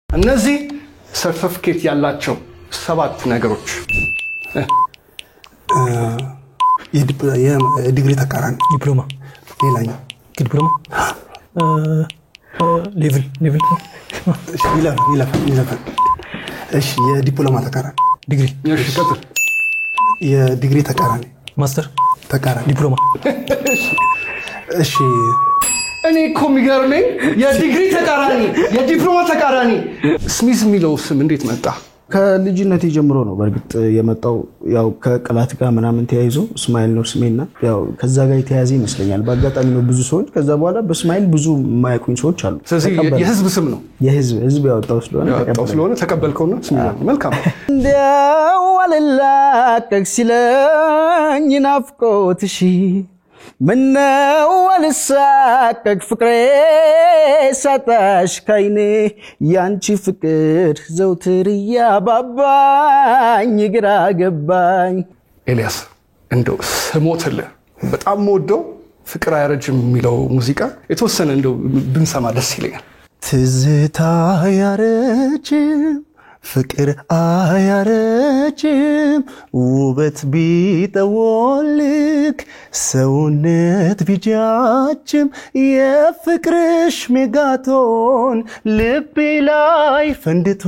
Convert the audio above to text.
እነዚህ ሰርቲፊኬት ያላቸው 7 ነገሮች የዲግሪ ተቃራኒ ዲፕሎማ ሌላኛው ዲፕሎማ ሌቭል ይለፍ እሺ የዲፕሎማ ተቃራኒ ዲግሪ እሺ ቀጥል የዲግሪ ተቃራኒ ማስተር ተቃራኒ ዲፕሎማ እሺ እኔ እኮ የሚገርመኝ የዲግሪ ተቃራኒ የዲፕሎማ ተቃራኒ ስሚዝ ሚለው ስም እንዴት መጣ? ከልጅነቴ ጀምሮ ነው በርግጥ የመጣው ያው ከቅላት ጋር ምናምን ተያይዞ እስማኤል ነው ስሜና ያው ከዛ ጋር የተያዘ ይመስለኛል በአጋጣሚ ነው ብዙ ሰዎች ከዛ በኋላ በእስማኤል ብዙ የማያውቁኝ ሰዎች አሉ ስለዚህ የህዝብ ስም ነው የህዝብ ያወጣው ስለሆነ ተቀበልከውና ስሚዝ መልካም እንደው አልላቀቅ ሲለኝ ናፍቆትሽ ምነው አልሳቀቅ ፍቅሬ ሳጣሽ ካይኔ ያንቺ ፍቅር ዘውትር ያባባኝ ግራ ገባኝ ኤልያስ እንደው ስሞትልህ በጣም ወደው ፍቅር አያረጅም የሚለው ሙዚቃ የተወሰነ እንደው ብንሰማ ደስ ይለኛል ትዝታ ያረጅም ፍቅር አያረጅም ውበት ቢጠወልግ ሰውነት ቢጃጅም የፍቅርሽ ሜጋቶን ልቤ ላይ ፈንድቶ